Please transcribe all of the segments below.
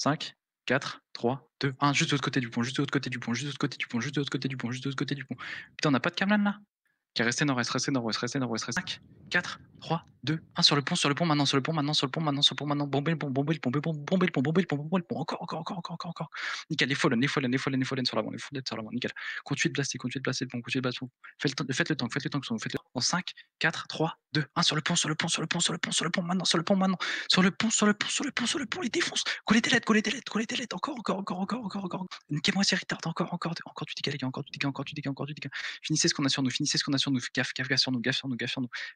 5, 4, 3, 2, 1. Juste de l'autre côté du pont, juste de l'autre côté du pont, juste de l'autre côté du pont, juste de l'autre côté du pont, juste de l'autre côté du pont. Putain, on n'a pas de Kamlan là? Ok, restez nord-est, restez nord-ouest, restez nord-ouest, restez 5, 4, 3, 2, 1 sur le pont maintenant, sur le pont maintenant, sur le pont maintenant, sur le pont maintenant, bombez le pont, bombez le pont, bombez le pont, bombez le pont, bombez le pont, encore. Nickel, les fallen sur l'avant, les fallen sur l'avant, nickel. Continuez de blaster le pont, continuez de blaster le pont. Faites le tank, faites-le en 5, 4, 3, 2, 1 sur le pont maintenant, sur le pont maintenant, sur le pont, les défonce. Go les délètes, encore. Niquez-moi ces retards, encore du dégât, les gars, encore du dégât. Finissez ce qu'on a sur nous, gaffe sur nous.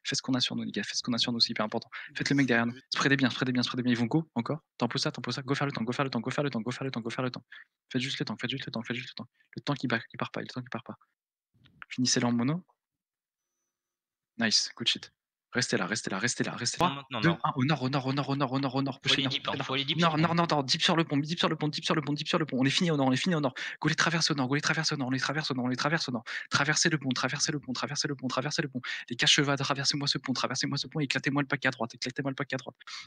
Faites ce qu'on a sur nous, les gars, c'est hyper important. Faites le mec derrière nous. Spreadez bien. Ils vont go encore. Tempo ça. Go faire le temps. Faites juste le temps. Le temps qui part pas. Finissez-le en mono. Nice, good shit. Restez là. 3, 2, 1, au nord. Faut aller deep, faut aller deep. Nord, deep sur le pont. On est fini au nord. Go les traverser au nord. Traversez le pont. Les cachevas, traversez-moi ce pont. Éclatez-moi le pack à droite.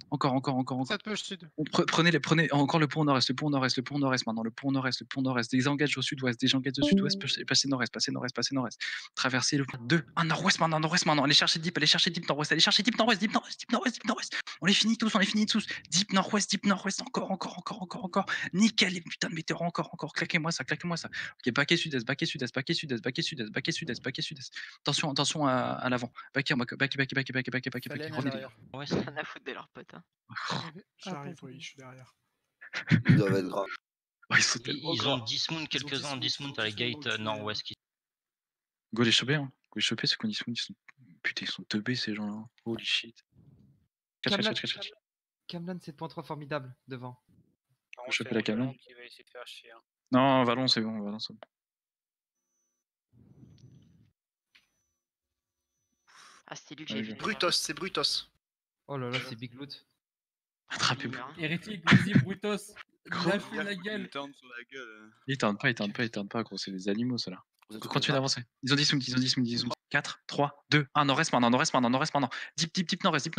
Encore. Ça te push sud. Prenez encore le pont nord-est maintenant. Le pont nord-est. Désengage au sud-ouest. Passez nord-est. Traversez le pont. 2, 1, nord-ouest maintenant. Allez chercher deep nord-ouest. On les finit tous. Deep nord-ouest. Encore. Nickel, les putains de météores, encore. Claquez-moi ça. Ok, baquet sud-est. Attention à l'avant. Baquet. Ouais, c'est rien à foutre de leur pote. Hein. J'arrive, oui, je suis derrière. Ils doivent être graves. Ils ont dismount quelques-uns, dismount à la gate nord-ouest. Go les choper, ceux qu'on dismount, putain, ils sont teubés ces gens-là. Holy shit. Kamlan 7.3 formidable devant. Faut choper la Kamlan. Qui va essayer de faire chier. Non, Vallon, c'est bon. Ah, c'était lui que j'ai vu. C'est Brutos. Oh là là, c'est Big Loot. Attrapez-vous. Hérétique, vas-y, Brutos. Lâche-lui la gueule. Ils tardent pas, gros, c'est des animaux, ceux-là. Continuez d'avancer. Ils ont 10 secondes. 4, 3, 2, 1, nord-est maintenant. Deep nord-est.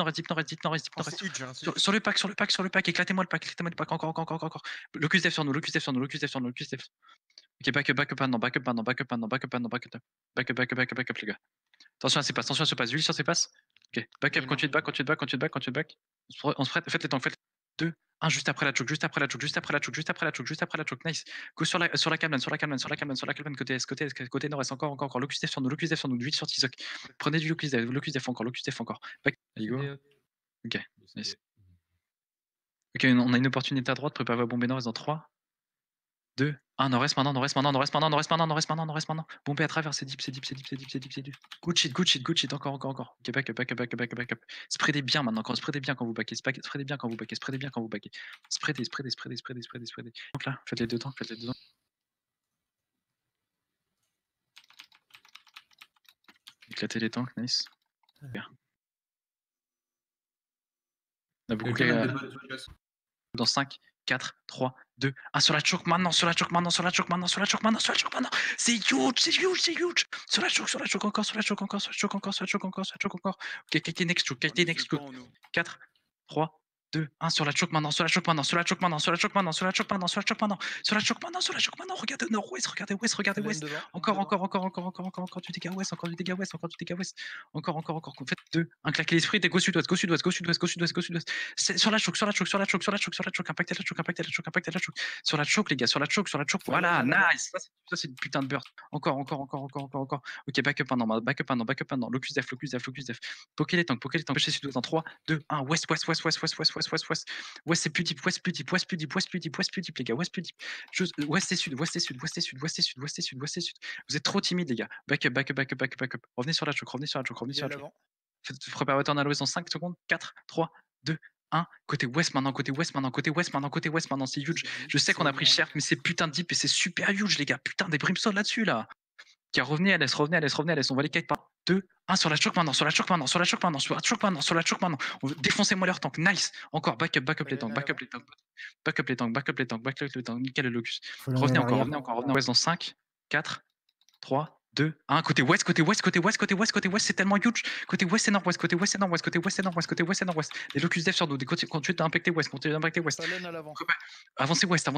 Sur le pack, éclatez-moi le pack, encore. Locus def sur nous. Ok, back up maintenant, les gars. Attention à ses passes, huile sur ses passes. Ok, back up, continue de back. On se prête, faites les tanks, 2, 1, juste après la choke, nice. Go sur la Kamlan, côté nord-est, encore. Locus def sur nous, d'huile sur Tizok. Prenez du Locus def encore. Back, allez, go. Ok, nice. Ok, on a une opportunité à droite, préparez à bomber nord-est dans 3, 2, 1, nord-est maintenant. Bombez à travers, c'est deep. Good shit, encore. Ok, back up. Spreadez bien maintenant, spreadez bien quand vous backez. Spreadez. Donc là, faites les deux temps. Éclatez les tanks, nice. Bien. On a beaucoup dans 5, 4, 3, 2, 1 sur la choke maintenant. C'est huge. Sur la choke encore. Ok, qualité next choke. 4, 3, 2, 1 sur la choke maintenant. Regardez nord-ouest, regardez ouest. Encore du dégât ouest. Encore. Faites 2, 1, claquez l'esprit, go sud-ouest. Sur la choke. Impactez la choke. Sur la choke, les gars, Voilà, nice. Ça, c'est une putain de burst. Encore. Ok, back up maintenant. Locus def. Pokez les tanks. Pêchez sud-ouest dans 3, 2, 1. Ouest. Ouest, c'est plus deep, les gars. Ouest plus deep. Ouest et sud. Vous êtes trop timide, les gars. Back up. Revenez sur la choke. Préparez votre turn à l'ouest dans 5 secondes. 4, 3, 2, 1. Côté ouest maintenant. C'est huge. Je sais qu'on a pris cher, mais c'est putain de deep et c'est super huge, les gars. Putain, des brimstones là-dessus, là. Qui revenez, Alès. On va les kite par 2, 1 sur la choke maintenant. Défoncez-moi leur tank. Nice. Encore. Back up les tanks. Nickel le locus. Revenez encore. Ouest dans 5, 4, 3, 2, 1, côté ouest, c'est tellement huge. Côté ouest et nord-ouest, côté ouest et nord-ouest, côté ouest et nord-ouest, côté ouest et nord-ouest. Les locus dev sur nous, continue d'impacter ouest, continue d'impacter ouest. Palen à l'avant. Avancez ouest, les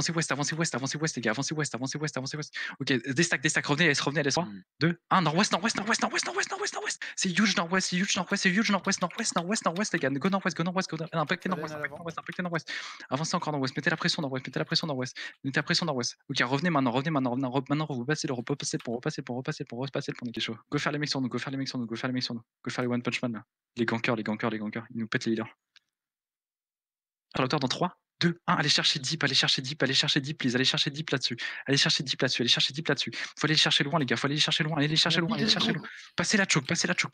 gars, avancez ouest. Ok, des stacks, revenez à l'est, 3, 2, 1, nord-ouest. C'est huge nord-ouest, les gars. Go nord-ouest, impactez nord-ouest. Avancez encore nord-ouest, mettez la pression nord-ouest. Ok, revenez maintenant, repassez pour on est quelque chose. Go faire les mecs sur nous, go faire les one punch man là. Les gankers, ils nous pètent les healers. À la hauteur dans 3, 2, 1, allez chercher deep, please, allez chercher deep là-dessus. Faut aller les chercher loin, les gars, allez les chercher loin. Passez la choke, passez cette choke.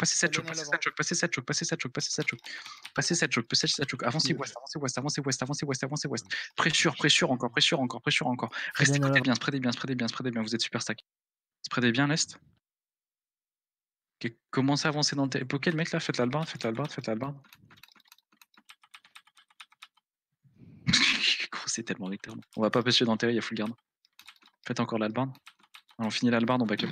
Avancez ouest. Pressure encore. Restez côté bien, spreadez bien, vous êtes super stack. Spreadez bien l'est. Ok, commencez à avancer dans le poké, le mec là, faites la barre. Gros, c'est tellement retard. On va pas pêcher dans le terrain, il y a full garde. Faites encore l'albarn. On finit l'albarn, on back up.